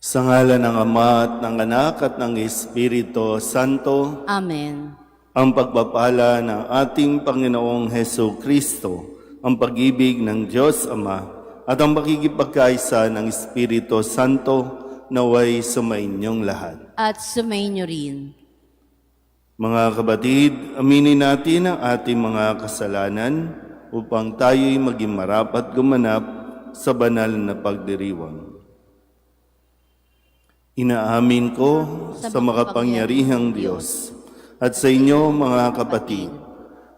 Sa ngalan ng Ama at ng Anak at ng Espiritu Santo, Amen. ang pagpapala ng ating Panginoong Heso Kristo, ang pag-ibig ng Diyos Ama, at ang pakikipagkaisa ng Espiritu Santo naway sumainyong lahat. At sumainyo rin. Mga kapatid, aminin natin ang ating mga kasalanan upang tayo'y maging marapat gumanap sa banal na pagdiriwang. Inaamin ko sa makapangyarihang Diyos at sa inyo mga kapatid,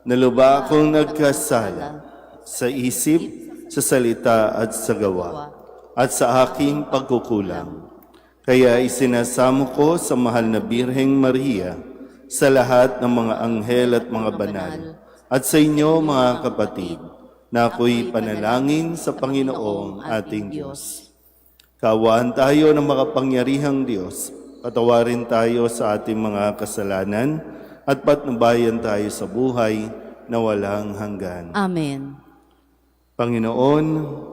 na lubha akong nagkasala sa isip, sa salita at sa gawa, at sa aking pagkukulang. Kaya isinasamo ko sa mahal na Birheng Maria, sa lahat ng mga anghel at mga banal, at sa inyo mga kapatid, na ako'y panalangin sa Panginoong ating Diyos. Kaawaan tayo ng makapangyarihang Diyos, patawarin tayo sa ating mga kasalanan, at patnubayan tayo sa buhay na walang hanggan. Amen. Panginoon,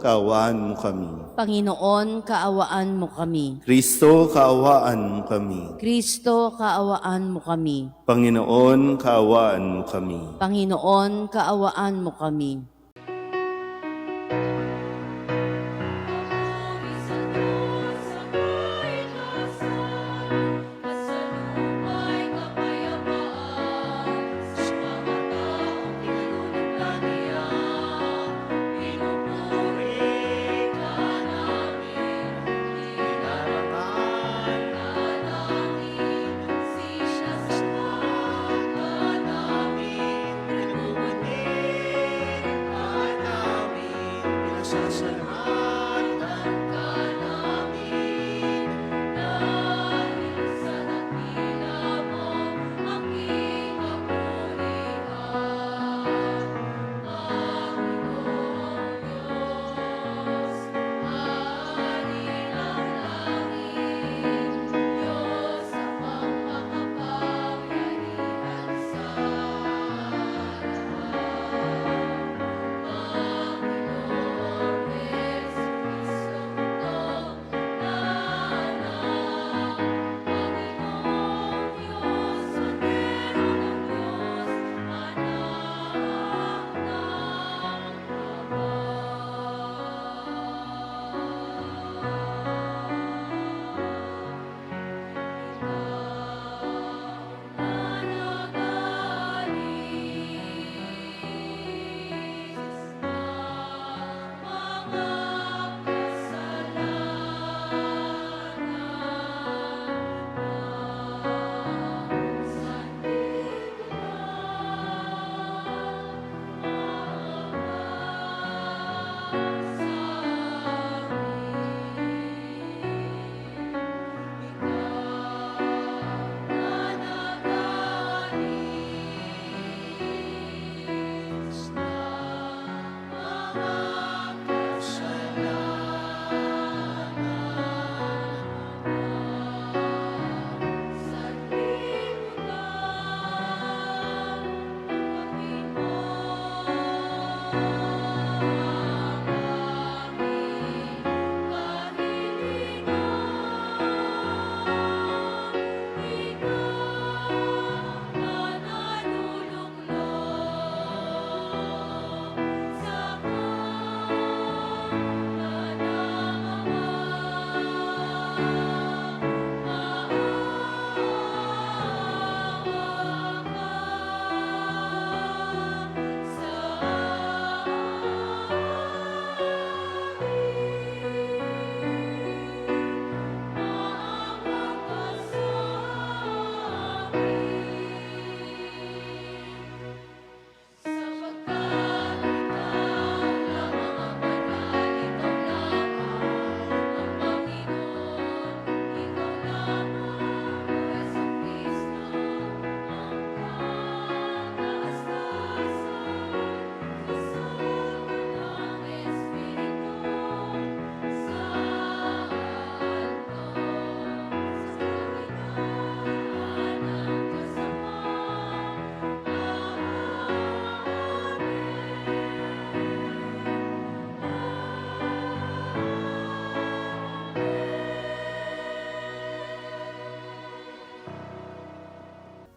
kaawaan mo kami. Panginoon, kaawaan mo kami. Kristo, kaawaan mo kami. Kristo, kaawaan mo kami. Panginoon, kaawaan mo kami. Panginoon, kaawaan mo kami.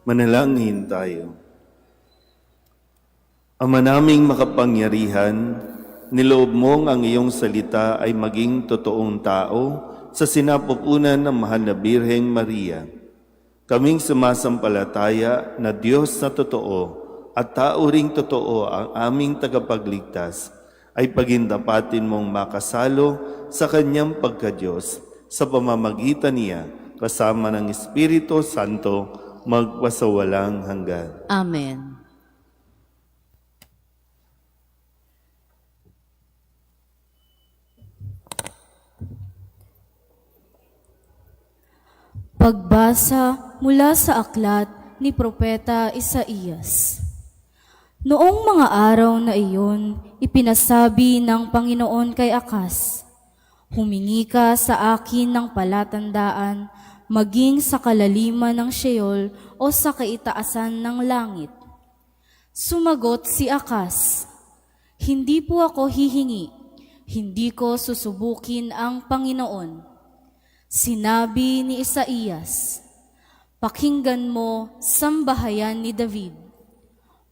Manalangin tayo. Ama naming makapangyarihan, niloob mong ang iyong salita ay maging totoong tao sa sinapupunan ng mahal na Birheng Maria. Kaming sumasampalataya na Diyos na totoo at tao ring totoo ang aming tagapagligtas ay pagindapatin mong makasalo sa kanyang pagka-Diyos sa pamamagitan niya kasama ng Espiritu Santo magpasawalang hanggan. Amen. Pagbasa mula sa aklat ni Propeta Isaías. Noong mga araw na iyon, ipinasabi ng Panginoon kay Akas, "Humingi ka sa akin ng palatandaan, maging sa kalaliman ng Sheol o sa kaitaasan ng langit." Sumagot si Akas, "Hindi po ako hihingi, hindi ko susubukin ang Panginoon." Sinabi ni Isaías, "Pakinggan mo, sambahayan ni David.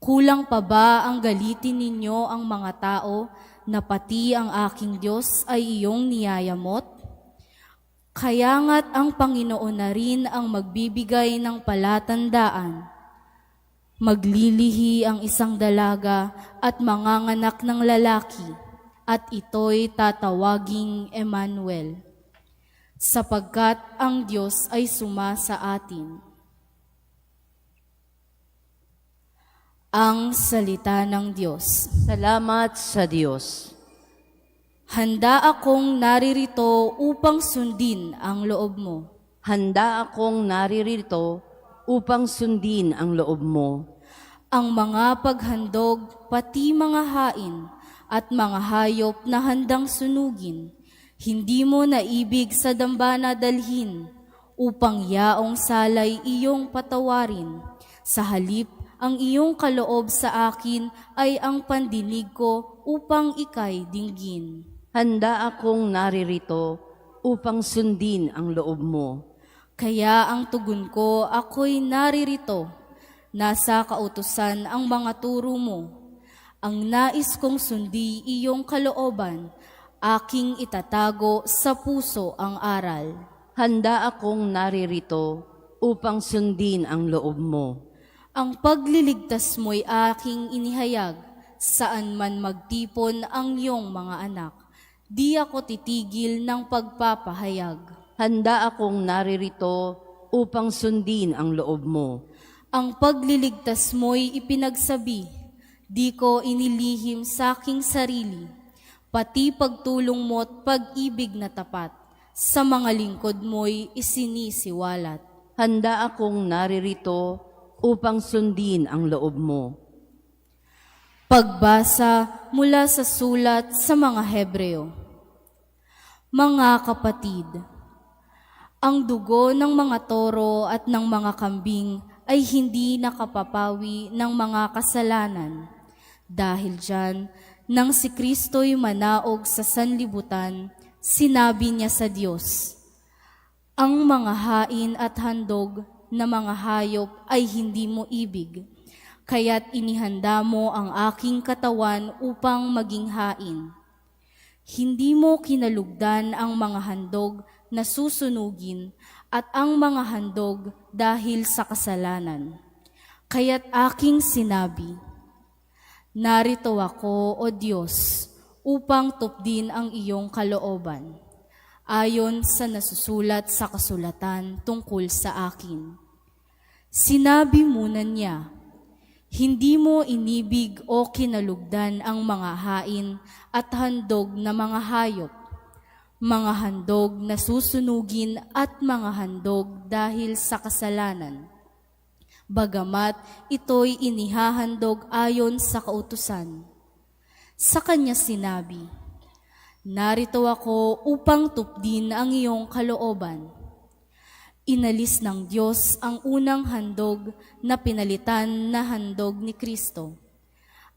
Kulang pa ba ang galitin ninyo ang mga tao na pati ang aking Diyos ay iyong niyayamot? Kaya nga't ang Panginoon na rin ang magbibigay ng palatandaan. Maglilihi ang isang dalaga at manganganak ng lalaki, at ito'y tatawaging Emmanuel. Sapagkat ang Diyos ay suma sa atin." Ang salita ng Diyos. Salamat sa Diyos. Handa akong naririto upang sundin ang loob mo. Handa akong naririto upang sundin ang loob mo. Ang mga paghandog, pati mga hain, at mga hayop na handang sunugin, hindi mo naibig sa dambana dalhin, upang yaong salay iyong patawarin. Sa halip, ang iyong kaloob sa akin ay ang pandinig ko upang ika'y dinggin. Handa akong naririto upang sundin ang loob mo. Kaya ang tugon ko, ako'y naririto. Nasa kautusan ang mga turo mo. Ang nais kong sundi iyong kalooban, aking itatago sa puso ang aral. Handa akong naririto upang sundin ang loob mo. Ang pagliligtas mo'y aking inihayag, saan man magtipon ang iyong mga anak. Di ako titigil ng pagpapahayag. Handa akong naririto upang sundin ang loob mo. Ang pagliligtas mo'y ipinagsabi, di ko inilihim sa aking sarili. Pati pagtulong mo't pag-ibig na tapat, sa mga lingkod mo'y isinisiwalat. Handa akong naririto upang sundin ang loob mo. Pagbasa mula sa sulat sa mga Hebreo. Mga kapatid, ang dugo ng mga toro at ng mga kambing ay hindi nakapapawi ng mga kasalanan. Dahil diyan, nang si Kristo'y manaog sa sanlibutan, sinabi niya sa Diyos, "Ang mga hain at handog na mga hayop ay hindi mo ibig, kaya't inihanda mo ang aking katawan upang maging hain. Hindi mo kinalugdan ang mga handog na susunugin at ang mga handog dahil sa kasalanan. Kaya't aking sinabi, narito ako, O Diyos, upang tupdin ang iyong kalooban, ayon sa nasusulat sa kasulatan tungkol sa akin. Sinabi muna niya, hindi mo inibig o kinalugdan ang mga hain at handog na mga hayop, mga handog na susunugin at mga handog dahil sa kasalanan. Bagamat ito'y inihahandog ayon sa kautusan. Sa kanya sinabi, narito ako upang tupdin ang iyong kalooban. Inalis ng Diyos ang unang handog na pinalitan na handog ni Kristo.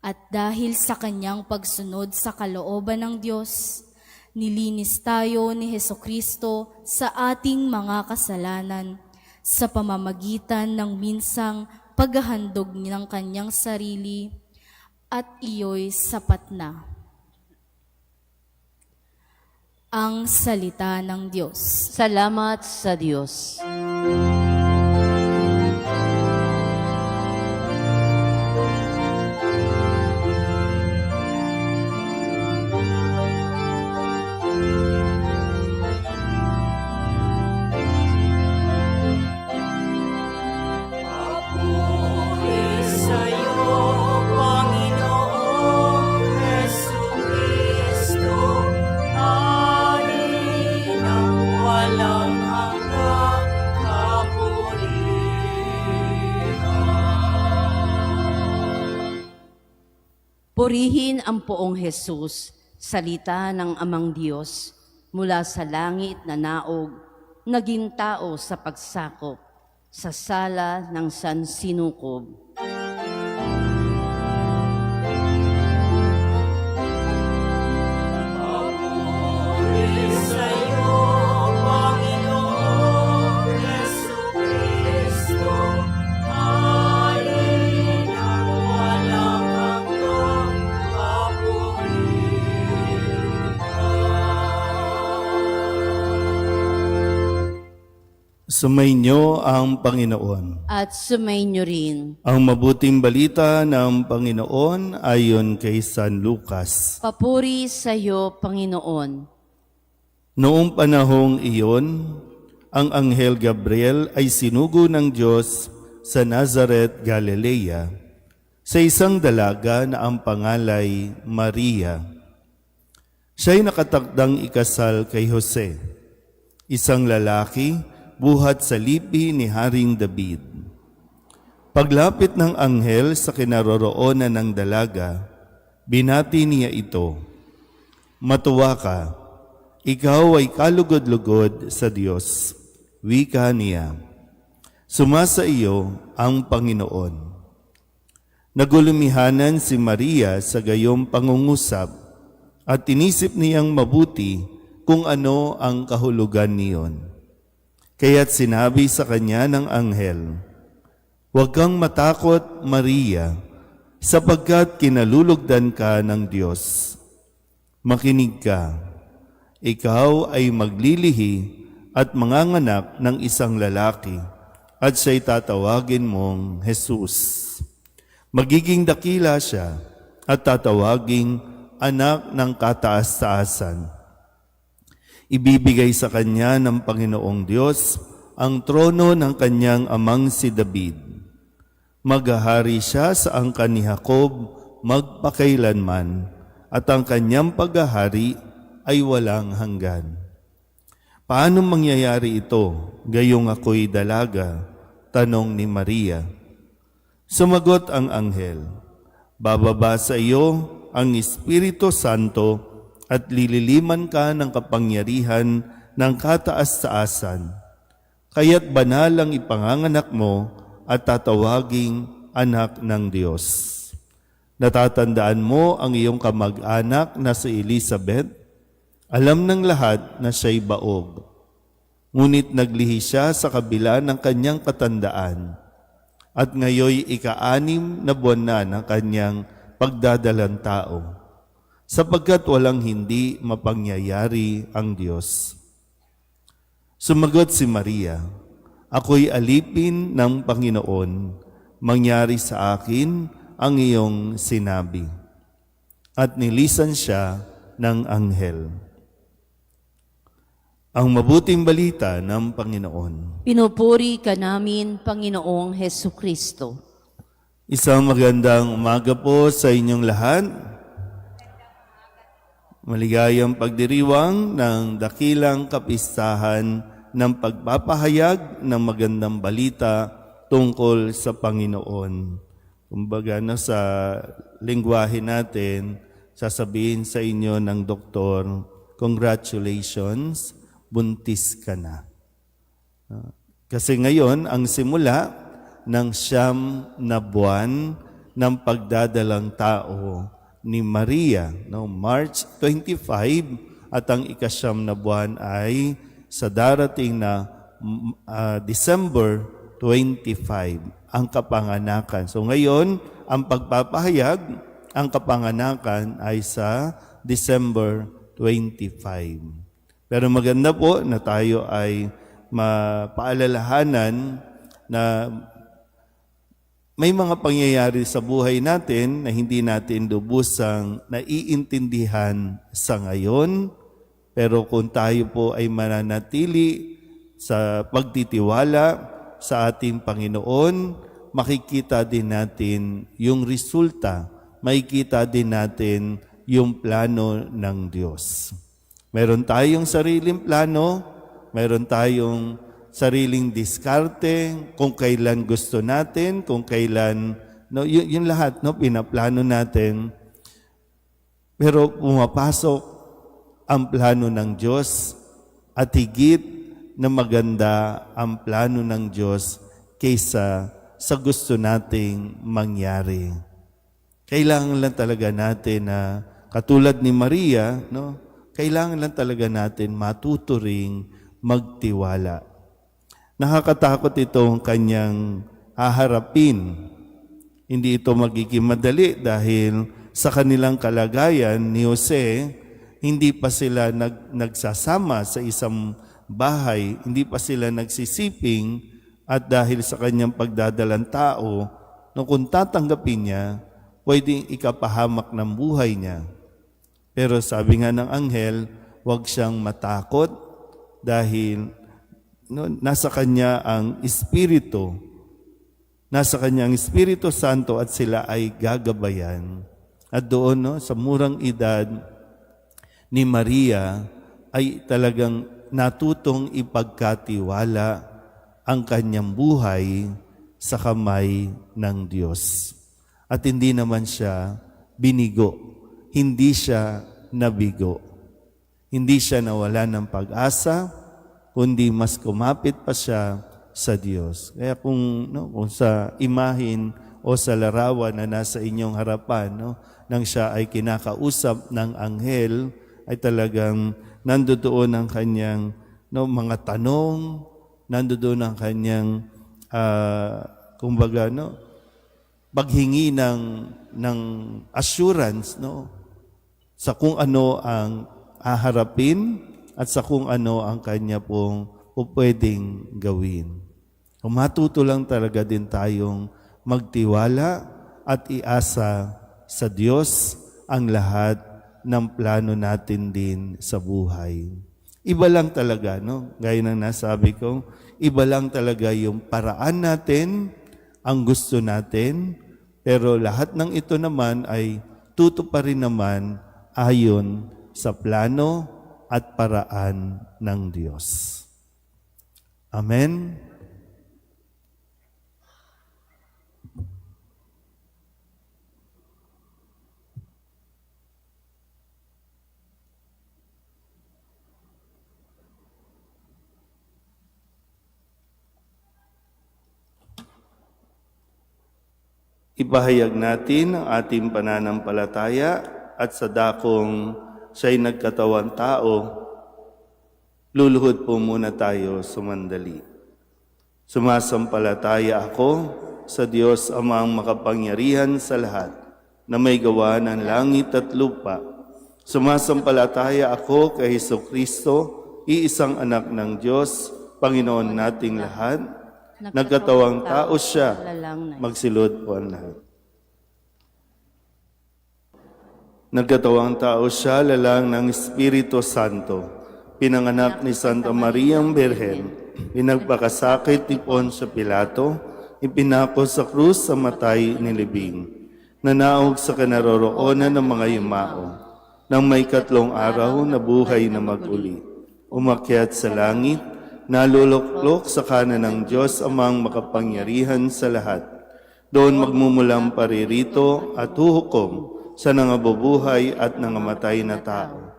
At dahil sa kanyang pagsunod sa kalooban ng Diyos, nilinis tayo ni Hesukristo sa ating mga kasalanan sa pamamagitan ng minsang paghahandog ng kanyang sarili, at iyo'y sapat na. Ang salita ng Diyos. Salamat sa Diyos. Purihin ang poong Jesus, salita ng Amang Diyos, mula sa langit na naog, naging tao sa pagsakop, sa sala ng sansinukob. Sumainyo ang Panginoon. At sumainyo rin. Ang mabuting balita ng Panginoon ayon kay San Lucas. Papuri sa iyo, Panginoon. Noong panahong iyon, ang Anghel Gabriel ay sinugo ng Diyos sa Nazareth, Galilea, sa isang dalaga na ang pangalay Maria. Siya'y nakatakdang ikasal kay Jose, isang lalaki buhat sa lipi ni Haring David. Paglapit ng anghel sa kinaroroonan ng dalaga, binati niya ito, "Matuwa ka, ikaw ay kalugod-lugod sa Diyos." Wika niya, "Sumasa iyo ang Panginoon." Nagulumihanan si Maria sa gayong pangungusap at inisip niyang mabuti kung ano ang kahulugan niyon. Kaya't sinabi sa kanya ng anghel, "Huwag kang matakot, Maria, sapagkat kinalulugdan ka ng Diyos. Makinig ka, ikaw ay maglilihi at manganganak ng isang lalaki, at siya'y tatawagin mong Jesus. Magiging dakila siya at tatawaging anak ng kataas-taasan. Ibibigay sa kanya ng Panginoong Diyos ang trono ng kanyang amang si David. Maghahari siya sa angkan ni Jacob magpakailanman, at ang kanyang paghahari ay walang hanggan." "Paano mangyayari ito, gayong ako'y dalaga?" tanong ni Maria. Sumagot ang anghel, "Bababa sa iyo ang Espiritu Santo at lililiman ka ng kapangyarihan ng kataas-taasan. Kaya't banal ang ipanganganak mo at tatawaging anak ng Diyos. Natatandaan mo ang iyong kamag-anak na si Elizabeth? Alam ng lahat na siya'y baog. Ngunit naglihi siya sa kabila ng kanyang katandaan, at ngayoy ika-6 na buwan na ng kanyang pagdadalang tao, sapagkat walang hindi mapangyayari ang Diyos." Sumagot si Maria, "Ako'y alipin ng Panginoon, mangyari sa akin ang iyong sinabi." At nilisan siya ng anghel. Ang mabuting balita ng Panginoon. Pinupuri ka namin, Panginoong Hesukristo. Isang magandang umaga po sa inyong lahat. Maligayang pagdiriwang ng dakilang kapistahan ng pagpapahayag ng magandang balita tungkol sa Panginoon. Kumbaga sa lingwahe natin, sasabihin sa inyo ng doktor, "Congratulations, buntis ka na." Kasi ngayon, ang simula ng 9 na buwan ng pagdadalang tao ni Maria, March 25, at ang ika-9 na buwan ay sa darating na December 25 ang kapanganakan. So ngayon, ang pagpapahayag, ang kapanganakan ay sa December 25. Pero maganda po na tayo ay mapaalalahanan na may mga pangyayari sa buhay natin na hindi natin lubusang naiintindihan sa ngayon. Pero kung tayo po ay mananatili sa pagtitiwala sa ating Panginoon, makikita din natin yung resulta, makikita din natin yung plano ng Diyos. Meron tayong sariling plano, meron tayong sariling diskarte, kung kailan gusto natin, kung kailan, no, yun lahat, no, pinaplano natin. Pero pumapasok ang plano ng Diyos at higit na maganda ang plano ng Diyos kaysa sa gusto nating mangyari. Kailangan lang talaga natin na katulad ni Maria, no, kailangan lang talaga natin matuto ring magtiwala. Nakakatakot itong kanyang haharapin. Hindi ito magiging madali dahil sa kanilang kalagayan ni Jose, hindi pa sila nagsasama sa isang bahay, hindi pa sila nagsisiping, at dahil sa kanyang pagdadalang tao, no, kung tatanggapin niya, pwedeng ikapahamak ng buhay niya. Pero sabi nga ng anghel, huwag siyang matakot dahil no, nasa kanya ang Espiritu. Nasa kanya ang Espiritu Santo at sila ay gagabayan. At doon, no, sa murang edad ni Maria ay talagang natutong ipagkatiwala ang kanyang buhay sa kamay ng Diyos. At hindi naman siya binigo. Hindi siya nabigo. Hindi siya nawala ng pag-asa, kundi mas kumapit pa siya sa Diyos. Kaya kung sa imahin o sa larawan na nasa inyong harapan, no, nang siya ay kinakausap ng anghel, ay talagang nandoon ang kanyang mga tanong, nandoon ang kanyang kumbaga, paghingi ng assurance, sa kung ano ang haharapin at sa kung ano ang kanya pong pwedeng gawin. Kung matuto lang talaga din tayong magtiwala at iasa sa Diyos ang lahat ng plano natin din sa buhay. Iba lang talaga, gaya ng nasabi ko, iba lang talaga yung paraan natin, ang gusto natin, pero lahat ng ito naman ay tutuparin naman ayon sa plano at paraan ng Diyos. Amen. Ipahayag natin ang ating pananampalataya at sa dakong siya'y nagkatawang tao, luluhod po muna tayo sumandali. Sumasampalataya ako sa Diyos Amang makapangyarihan sa lahat, na may gawa ng langit at lupa. Sumasampalataya ako kay Jesucristo, iisang anak ng Diyos, Panginoon nating lahat. Nagkatawang tao siya, magsilod po ang lahat. Nagkatawang tao siya, lalang ng Espiritu Santo, pinanganak ni Santa Mariang Birhen, pinagpakasakit ni Poncio Pilato, ipinako sa krus sa matay ni Libing, nanaog sa kinaroroonan ng mga yumao, nang may 3 araw na buhay na maguli, umakyat sa langit, naluluklok sa kanan ng Diyos Amang makapangyarihan sa lahat. Doon magmumulang paririto at huhukom sa nangabubuhay at nangamatay na tao.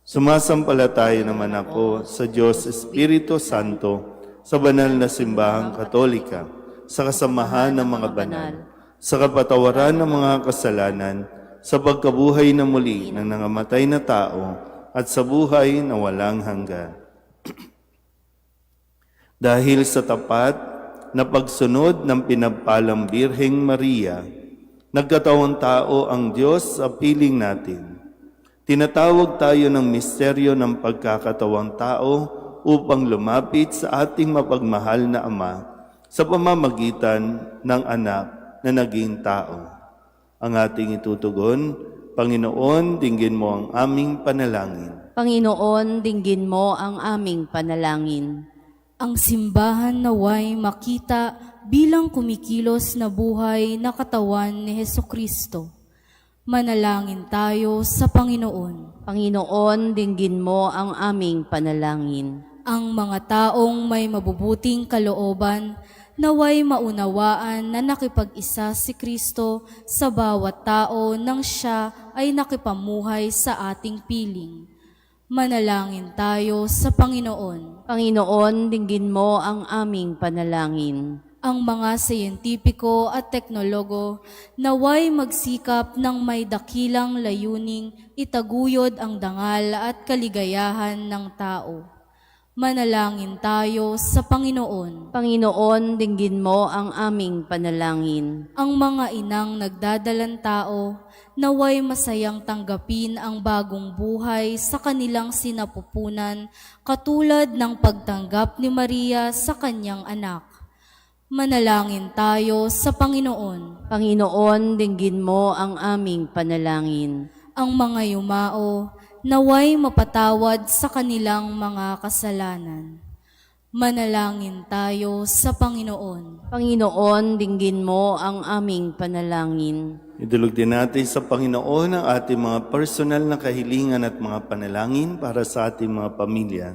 Sumasampalataya naman ako sa Diyos Espiritu Santo, sa banal na simbahang Katolika, sa kasamahan ng mga banal, sa kapatawaran ng mga kasalanan, sa pagkabuhay na muli ng nangamatay na tao, at sa buhay na walang hanggan. Dahil sa tapat na pagsunod ng pinagpalang Birheng Maria, nagkatawang tao ang Diyos sa piling natin. Tinatawag tayo ng misteryo ng pagkakatawang tao upang lumapit sa ating mapagmahal na Ama sa pamamagitan ng anak na naging tao. Ang ating itutugon, Panginoon, dinggin mo ang aming panalangin. Panginoon, dinggin mo ang aming panalangin. Ang simbahan naway makita bilang kumikilos na buhay na katawan ni Hesukristo. Manalangin tayo sa Panginoon. Panginoon, dinggin mo ang aming panalangin. Ang mga taong may mabubuting kalooban naway maunawaan na nakipag-isa si Kristo sa bawat tao nang siya ay nakipamuhay sa ating piling. Manalangin tayo sa Panginoon. Panginoon, dinggin mo ang aming panalangin. Ang mga siyentipiko at teknologo naway magsikap ng may dakilang layuning itaguyod ang dangal at kaligayahan ng tao. Manalangin tayo sa Panginoon. Panginoon, dinggin mo ang aming panalangin. Ang mga inang nagdadalang tao naway masayang tanggapin ang bagong buhay sa kanilang sinapupunan katulad ng pagtanggap ni Maria sa kanyang anak. Manalangin tayo sa Panginoon. Panginoon, dinggin mo ang aming panalangin. Ang mga yumao naway mapatawad sa kanilang mga kasalanan. Manalangin tayo sa Panginoon. Panginoon, dinggin mo ang aming panalangin. Idulog din natin sa Panginoon ang ating mga personal na kahilingan at mga panalangin para sa ating mga pamilya.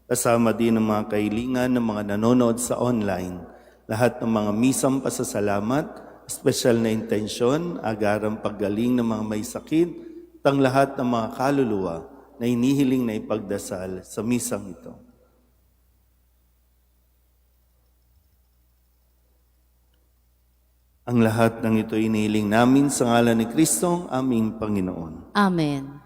Kasama din ang mga kahilingan ng mga nanonood sa online. Lahat ng mga misang pasasalamat, special na intensyon, agarang paggaling ng mga may sakit, at ang lahat ng mga kaluluwa na inihiling na ipagdasal sa misang ito. Ang lahat ng ito inihiling namin sa ngalan ni Kristong aming Panginoon. Amen.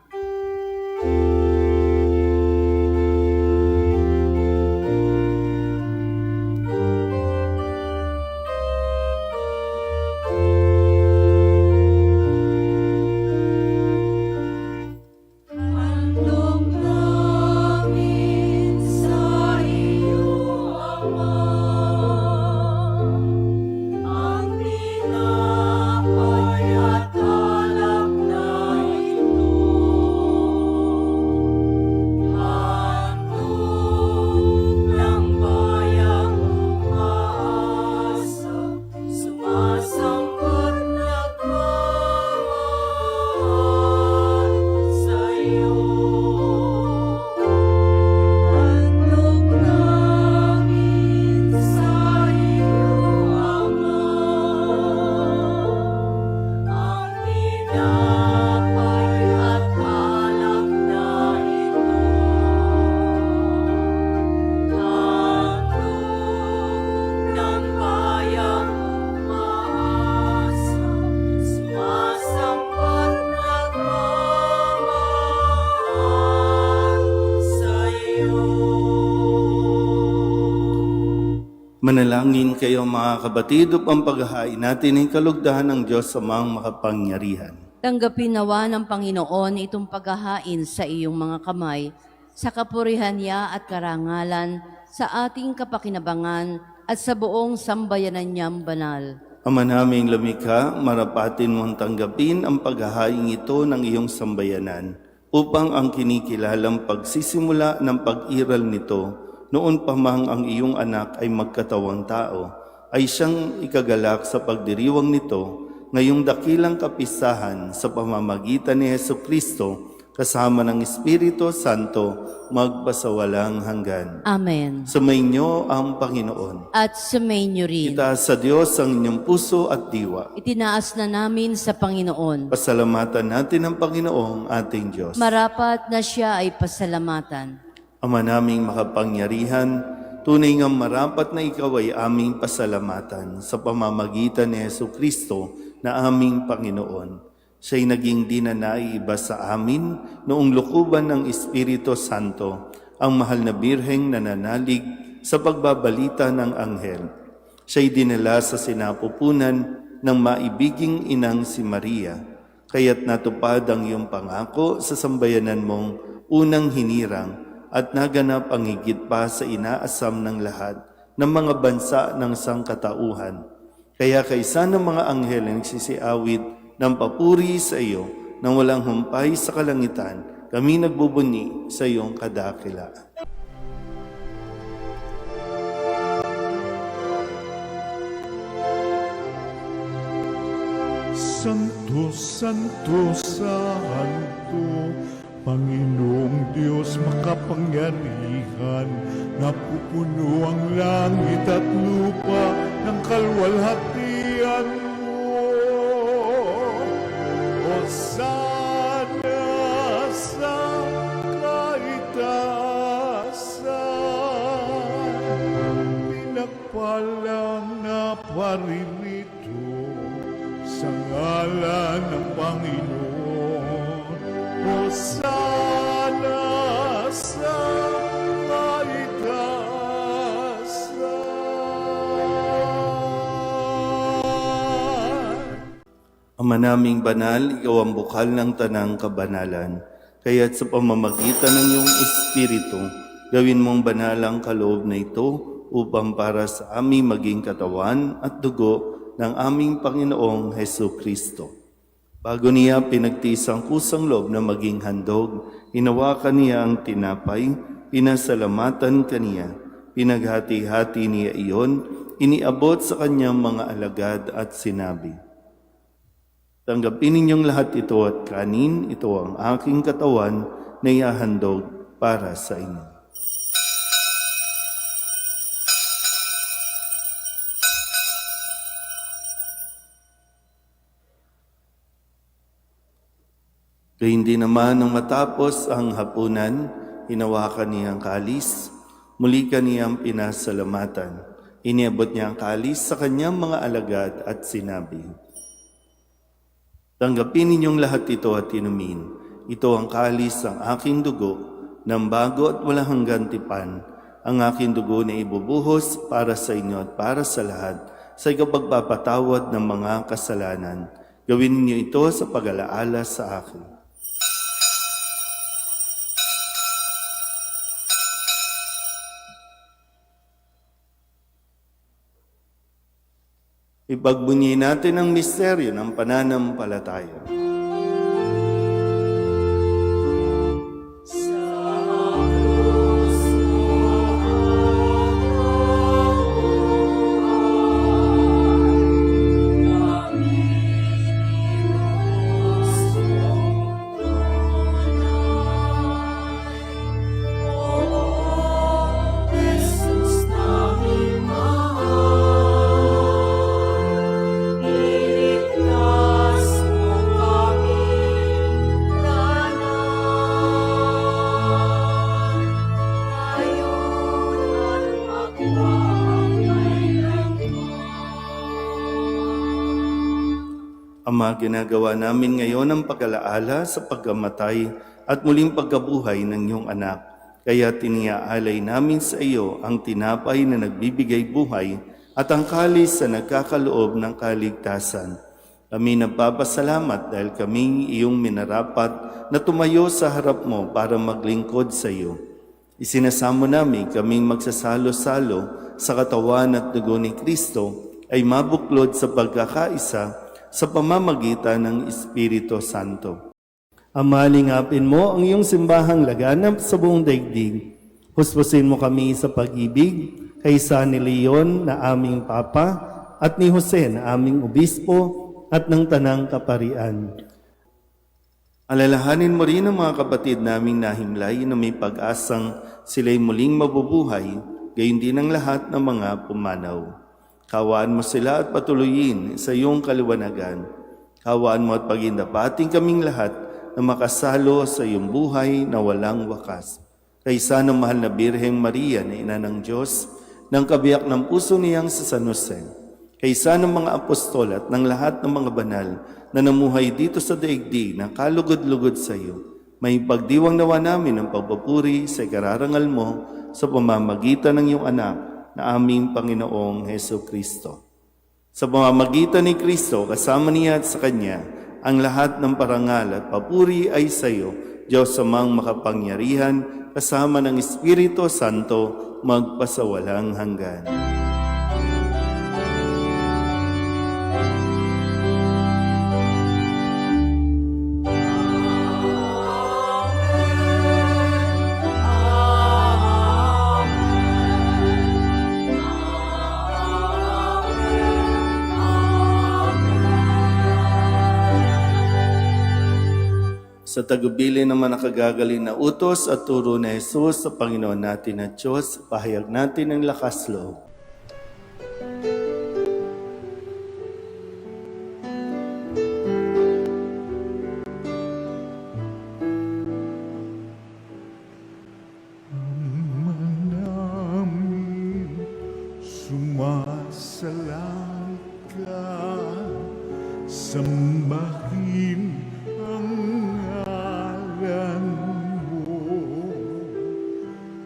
Manalangin kayo mga kabatid upang paghahain natin ang kalugdahan ng Diyos sa mga makapangyarihan. Tanggapin nawa ng Panginoon itong paghahain sa iyong mga kamay, sa kapurihan niya at karangalan, sa ating kapakinabangan at sa buong sambayanan niyang banal. Ama naming lumikha, marapatin mong tanggapin ang paghahain ito ng iyong sambayanan upang ang kinikilalang pagsisimula ng pag-iral nito noon pa mang ang iyong anak ay magkatawang tao, ay siyang ikagalak sa pagdiriwang nito ngayong dakilang kapistahan sa pamamagitan ni Hesukristo kasama ng Espiritu Santo magpasawalang hanggan. Amen. Sumainyo ang Panginoon. At sumainyo rin. Itaas sa Diyos ang inyong puso at diwa. Itinaas na namin sa Panginoon. Pasalamatan natin ang Panginoong ating Diyos. Marapat na siya ay pasalamatan. Ama naming makapangyarihan, tunay ngang marapat na ikaw ay aming pasalamatan sa pamamagitan ni Hesukristo na aming Panginoon. Siya'y naging dinanaiba sa amin noong lukuban ng Espiritu Santo, ang mahal na Birheng nananalig sa pagbabalita ng anghel. Siya'y dinala sa sinapupunan ng maibiging inang si Maria, kaya't natupad ang iyong pangako sa sambayanan mong unang hinirang at naganap ang higit pa sa inaasam ng lahat ng mga bansa ng sangkatauhan. Kaya kaisa ng mga anghel na nagsisiawit ng papuri sa iyo nang walang humpay sa kalangitan, kami nagbubuni sa iyong kadakilaan. Santo, Santo, Santo, Panginoong Diyos makapangyarihan, napupuno ang langit at lupa ng kalwalhatian mo. Hosana sa kaitaasan, pinagpalang na paririto sa ngalan ng Panginoon. Hosana sa kaitaasan. Ama naming banal, ikaw ang bukal ng tanang kabanalan. Kaya't sa pamamagitan ng iyong Espiritu, gawin mong banal ang kaloob na ito upang para sa aming maging katawan at dugo ng aming Panginoong Hesu Kristo. Bago niya pinagtiis ang kusang loob na maging handog, hinawakan niya ang tinapay, pinasalamatan kaniya, pinaghati-hati niya iyon, iniabot sa kanyang mga alagad at sinabi, "Tanggapin ninyong lahat ito at kanin, ito ang aking katawan na ihahandog para sa inyo." Gayun din naman nang matapos ang hapunan, hinawakan niya ang kalis, muli kaniyang pinasalamatan. Iniabot niya ang kalis sa kanyang mga alagad at sinabi, "Tanggapin ninyong lahat ito at inumin. Ito ang kalis ng aking dugo, ng bago at walang hanggang tipan. Ang aking dugo na ibubuhos para sa inyo at para sa lahat, sa ikapagpapatawad ng mga kasalanan. Gawin niyo ito sa pag-alaala sa akin." Ipagbunyi natin ang misteryo ng pananampalataya. Ama, ginagawa namin ngayon ang pag-alaala sa pagkamatay at muling pagkabuhay ng iyong anak. Kaya tiniaalay namin sa iyo ang tinapay na nagbibigay buhay at ang kalis na nagkakaloob ng kaligtasan. Kami nagpapasalamat dahil kaming iyong minarapat na tumayo sa harap mo para maglingkod sa iyo. Isinasamo namin kaming magsasalo-salo sa katawan at dugo ni Kristo ay mabuklod sa pagkakaisa sa pamamagitan ng Espiritu Santo. Ama, lingapin mo ang iyong simbahang laganap sa buong daigdig. Huspusin mo kami sa pag-ibig kaysa ni Leon na aming Papa at ni Jose na aming Obispo at ng Tanang Kaparian. Alalahanin mo rin ang mga kapatid naming nahimlay na may pag-asang sila'y muling mabubuhay, gayon din ang lahat ng mga pumanaw. Kawaan mo sila at patuloyin sa iyong kaliwanagan. Kawaan mo at pagindapating kaming lahat na makasalo sa iyong buhay na walang wakas. Kaysa ng mahal na Birheng Maria na Ina ng Diyos, ng kabiyak ng puso niyang sa San Jose, kaysa ng mga apostol at ng lahat ng mga banal na namuhay dito sa daigdig na kalugod-lugod sa iyo, may pagdiwang nawa namin ng pagpupuri sa ikararangal mo sa pamamagitan ng iyong anak na aming Panginoong Heso Kristo. Sa pamamagitan ni Kristo, kasama niya at sa Kanya, ang lahat ng parangal at papuri ay sa iyo, Diyos amang makapangyarihan, kasama ng Espiritu Santo, magpasawalang hanggan. Sa tagubili naman nakagagaling na utos at turo na Jesus sa Panginoon natin at Diyos, pahayag natin ang lakas loob. namin sumasalang ka, sambahin ang ngalan mo,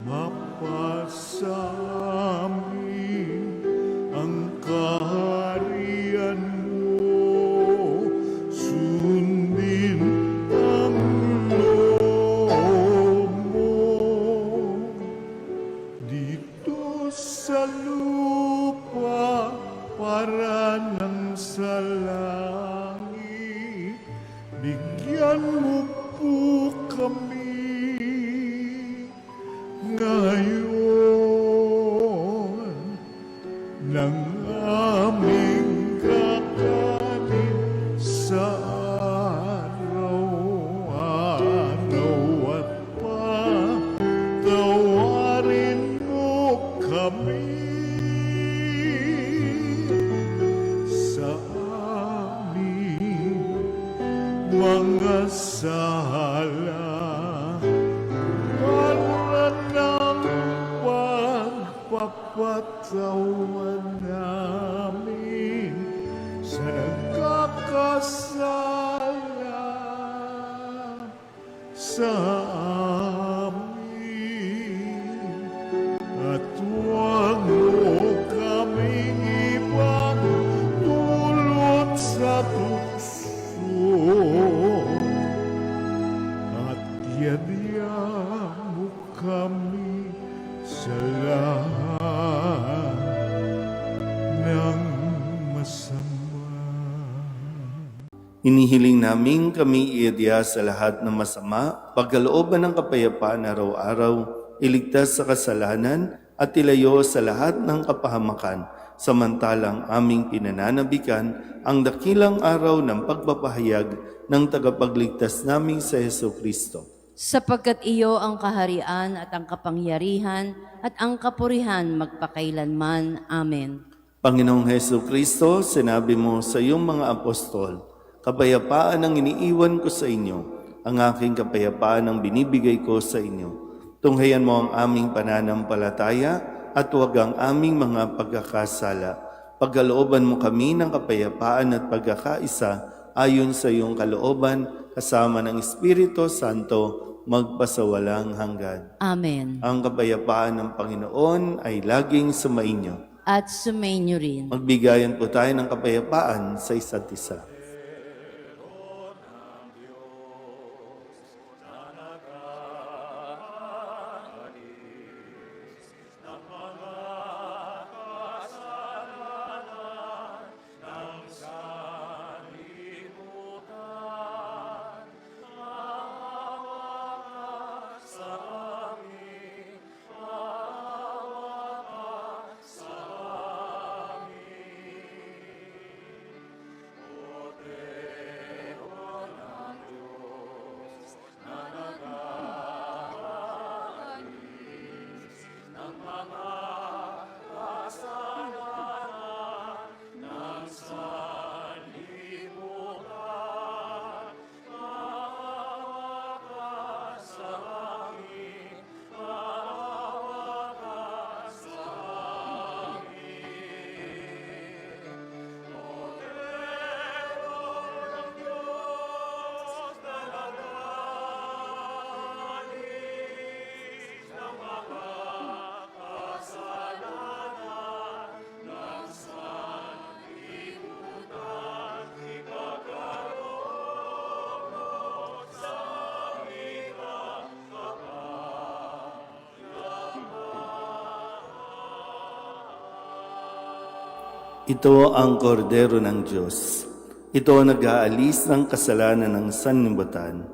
mapasamin ang kaharian mo, sundin ang loob mo dito sa lupa para nang sa langit. Bigyan mo po kami ngayon ng aming kakanin sa araw-araw at patawarin mo kami sa aming mga sala para ng pagpapatawan namin sa nagkakasala sa amin. At huwag mo kaming ibang dulot sa tukso, at yadya mo kami sa lahat ng masama. Inihiling namin kami iadya sa lahat ng masama, pagkalooban ng kapayapaan araw-araw, iligtas sa kasalanan at ilayo sa lahat ng kapahamakan, samantalang aming pinananabikan ang dakilang araw ng pagpapahayag ng tagapagligtas naming sa Heso Kristo. Sapagkat iyo ang kaharian at ang kapangyarihan at ang kapurihan magpakailanman. Amen. Panginoong Heso Kristo, sinabi mo sa iyong mga apostol, kapayapaan ang iniiwan ko sa inyo, ang aking kapayapaan ang binibigay ko sa inyo. Tunghayan mo ang aming pananampalataya at huwag ang aming mga pagkakasala. Pagkalooban mo kami ng kapayapaan at pagkakaisa ayon sa iyong kalooban, kasama ng Espiritu Santo, magpasawalang hanggan. Amen. Ang kapayapaan ng Panginoon ay laging sumainyo. At sumainyo rin. Magbigayan po tayo ng kapayapaan sa isa't isa. Ito ang kordero ng Diyos. Ito ang nag-aalis ng kasalanan ng sanlibutan.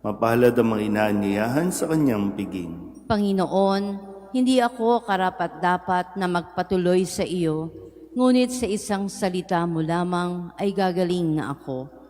Mapalad ang mga inaanyayahan sa kanyang piging. Panginoon, hindi ako karapat-dapat na magpatuloy sa iyo, ngunit sa isang salita mo lamang ay gagaling na ako.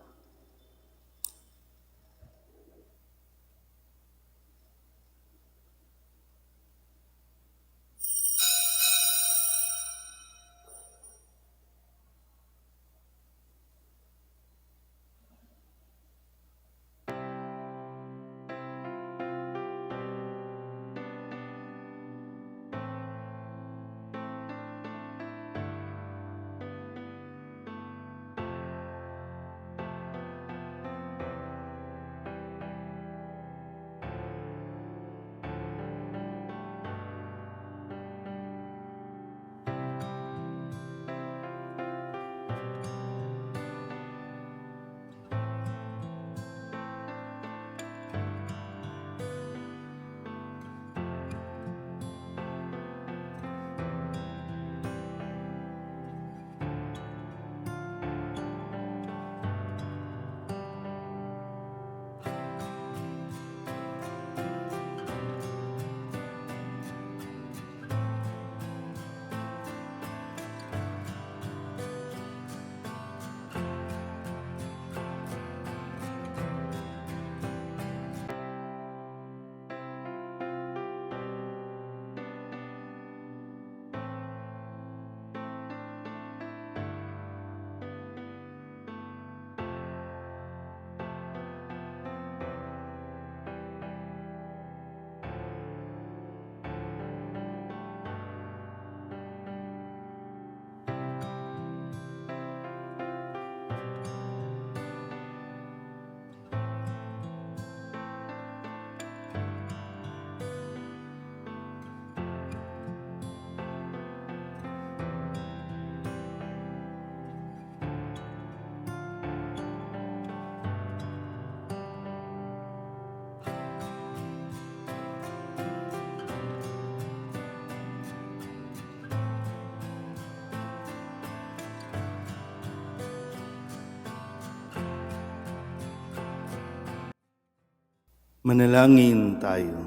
Manalangin tayo.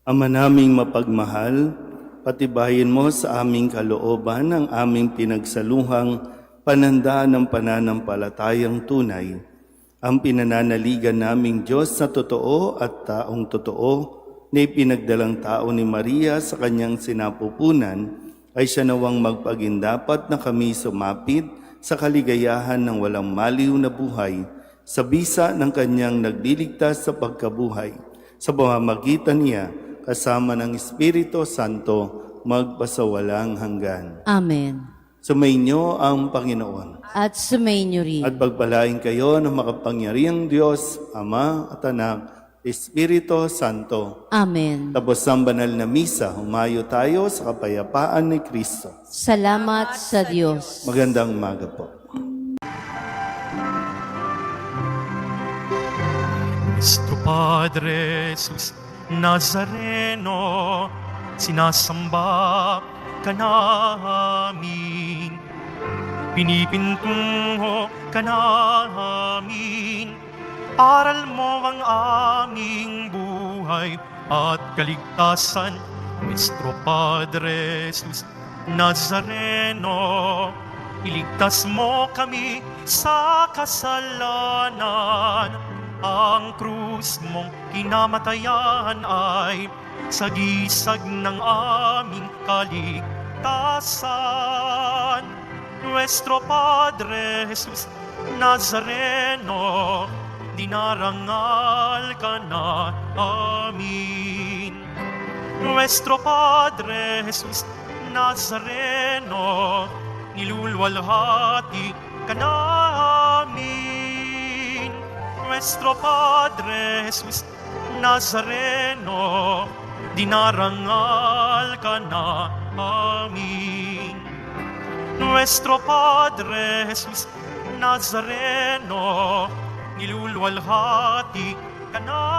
Ama naming mapagmahal, patibayin mo sa aming kalooban ang aming pinagsaluhang panandaan ng pananampalatayang tunay, ang pinananaligan naming Diyos na totoo at taong totoo na ipinagdalang tao ni Maria sa kanyang sinapupunan, ay siya nawang magpagindapat na kami sumapit sa kaligayahan ng walang maliw na buhay sa bisa ng kanyang nagliligtas sa pagkabuhay. Sa pamamagitan niya, kasama ng Espiritu Santo, magpasawalang hanggan. Amen. Sumainyo ang Panginoon. At sumainyo rin. At pagpalain kayo ng makapangyarihang Diyos, Ama at Anak, Espiritu Santo. Amen. Tapos ang banal na misa, humayo tayo sa kapayapaan ni Kristo. Salamat sa Diyos. Magandang umaga po. Nuestro Padre Jesus Nazareno, sinasamba ka namin, pinipintungo ka namin, aral mo ang aming buhay at kaligtasan. Nuestro Padre Jesus Nazareno, iligtas mo kami sa kasalanan. Ang krus mong kinamatayan ay sagisag ng aming kaligtasan. Nuestro Padre Jesus Nazareno, dinarangal ka na amin. Nuestro Padre Jesus Nazareno, nilulwalhati ka namin. Nuestro Padre Jesus Nazareno, dinarangal ka na amin. Nuestro Padre Jesus Nazareno, nilulwalhati ka na